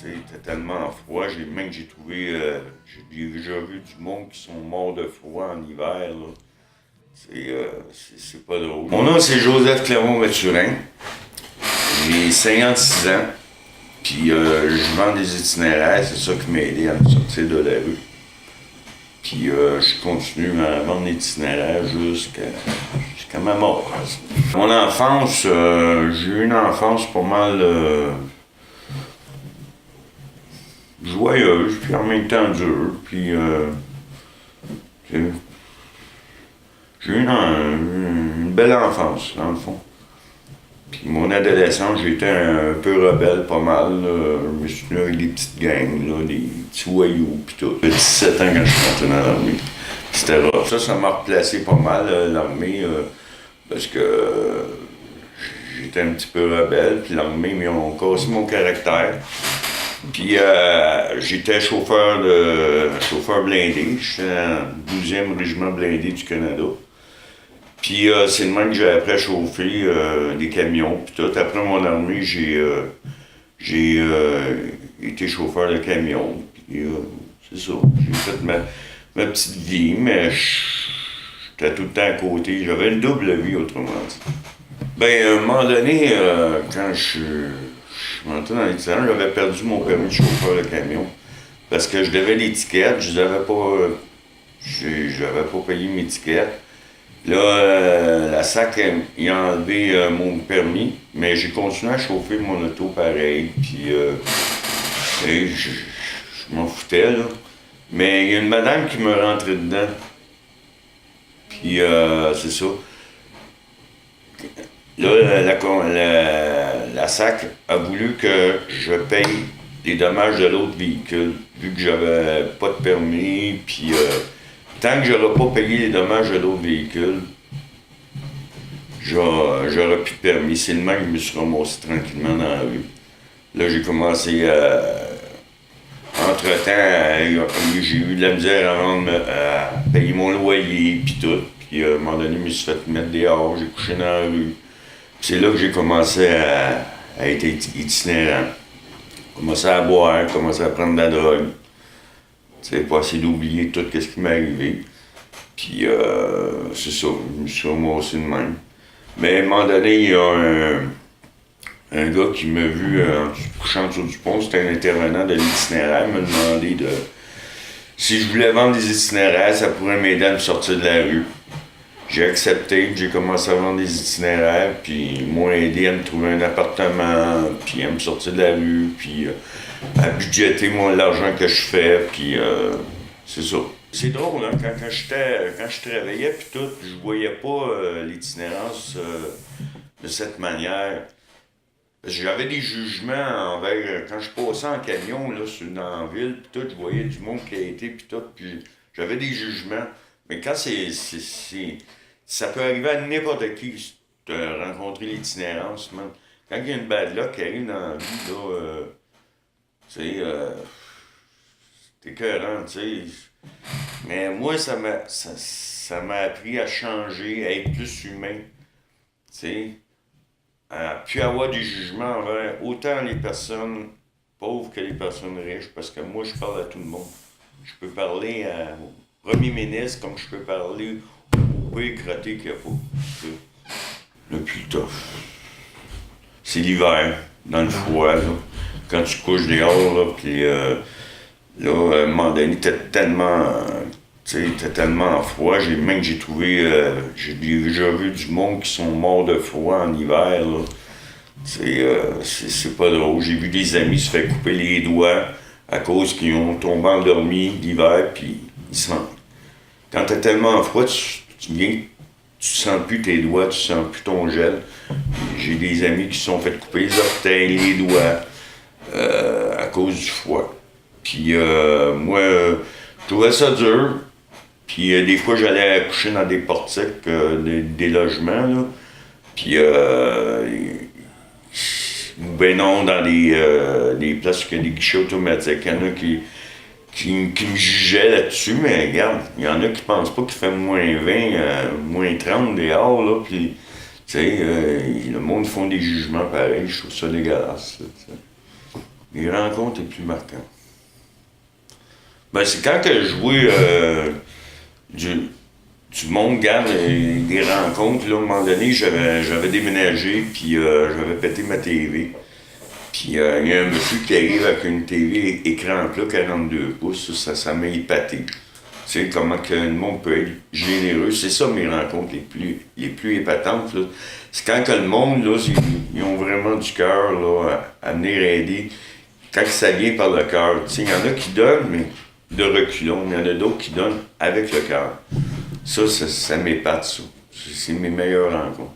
c'était tellement froid, j'ai trouvé, j'ai déjà vu du monde qui sont morts de froid en hiver, là. C'est pas drôle. Mon nom, c'est Joseph Clermont-Mathurin. J'ai 56 ans. Puis je vends des itinéraires, c'est ça qui m'a aidé à me sortir de la rue. Puis je continue à vendre des itinéraires jusqu'à ma mort. Mon enfance, j'ai eu une enfance pas mal joyeuse, puis en même temps dure. Puis j'ai eu une belle enfance, dans le fond. Puis mon adolescence, j'étais un peu rebelle, pas mal. Je me suis tenu avec des petites gangs, là, des petits voyous, puis tout. J'avais 17 ans quand je suis rentré dans l'armée. C'était rough. Ça m'a replacé pas mal, l'armée, parce que j'étais un petit peu rebelle, puis l'armée, ils ont cassé mon caractère. Puis j'étais chauffeur blindé. J'étais dans le 12e régiment blindé du Canada. Puis c'est le même que j'ai appris à chauffer des camions, puis tout. Après mon armée, j'ai été chauffeur de camion. Puis c'est ça. J'ai fait ma petite vie, mais j'étais tout le temps à côté. J'avais une double vie, autrement dit. Ben, à un moment donné, quand je suis monté dans l'itinéraire, j'avais perdu mon permis de chauffeur de camion. Parce que je devais l'étiquette, j'avais pas payé mes tickets. Là, la SAC, il a enlevé mon permis, mais j'ai continué à chauffer mon auto pareil, puis je m'en foutais, là. Mais il y a une madame qui me rentrait dedans, puis c'est ça. Là, la SAC a voulu que je paye les dommages de l'autre véhicule, vu que j'avais pas de permis, puis tant que j'aurais pas payé les dommages de l'autre véhicule, j'aurais plus de permis. C'est le même que je me suis ramassé tranquillement dans la rue. Là, j'ai commencé à... Entre-temps, j'ai eu de la misère à payer mon loyer, puis tout. Puis à un moment donné, je me suis fait mettre dehors, j'ai couché dans la rue. C'est là que j'ai commencé à être itinérant. Commencé à boire, commencé à prendre de la drogue. Tu sais, pas essayer d'oublier tout ce qui m'est arrivé. Puis, c'est ça, je me suis ramassé de même. Mais à un moment donné, il y a un gars qui m'a vu en couchant dessous du pont, c'était un intervenant de l'itinéraire, m'a demandé si je voulais vendre des itinéraires, ça pourrait m'aider à me sortir de la rue. J'ai accepté, j'ai commencé à vendre des itinéraires, puis ils m'ont aidé à me trouver un appartement, puis à me sortir de la rue, puis à budgéter l'argent que je fais, puis c'est ça. C'est drôle, hein, quand je travaillais, puis tout, je voyais pas l'itinérance de cette manière. Parce que j'avais des jugements envers, quand je passais en camion, là, dans la ville, puis tout, je voyais du monde qui a été, puis tout, puis j'avais des jugements. Mais quand ça peut arriver à n'importe qui de rencontrer l'itinérance, man. Quand il y a une bad luck qui arrive dans la vie, là, tu sais, c'est écœurant, tu sais. Mais moi, ça m'a appris à changer, à être plus humain, tu sais. À plus avoir des jugements envers autant les personnes pauvres que les personnes riches, parce que moi, je parle à tout le monde. Je peux parler au premier ministre comme je peux parler au pire crotté qu'il n'y a pas. Le plus tough, c'est l'hiver, dans le froid, là. Quand tu couches dehors, là, puis là, à un moment donné, t'es tellement froid. J'ai trouvé, j'ai déjà vu du monde qui sont morts de froid en hiver, là. C'est pas drôle. J'ai vu des amis se faire couper les doigts à cause qu'ils ont tombé endormis l'hiver, puis ils se sentent. Quand t'es tellement froid, tu sens plus tes doigts, tu sens plus ton gel. J'ai des amis qui se sont fait couper les orteils, les doigts, à cause du froid. Puis moi, je trouvais ça dur. Puis des fois, j'allais coucher dans des portiques, des logements, là. Puis, ben non, dans des places où il y a des guichets automatiques. Il y en a qui me jugeaient là-dessus, mais regarde, il y en a qui pensent pas qu'il fait moins 20, moins 30 dehors, là. Puis, tu sais, le monde font des jugements pareils. Je trouve ça dégueulasse, là, Les rencontres les plus marquantes. Ben, c'est quand que je jouais du monde, garde des rencontres. Là, à un moment donné, j'avais déménagé, puis j'avais pété ma TV. Puis il y a un monsieur qui arrive avec une TV écran plat 42 pouces, ça m'a épaté. Tu sais, comment que le monde peut être généreux. C'est ça mes rencontres les plus épatantes. Là. C'est quand que le monde, là, ils ont vraiment du cœur là, à venir aider. Quand ça vient par le cœur. Tu sais, il y en a qui donnent, mais de reculons. Il y en a d'autres qui donnent avec le cœur. Ça m'épate, ça. C'est mes meilleures rencontres.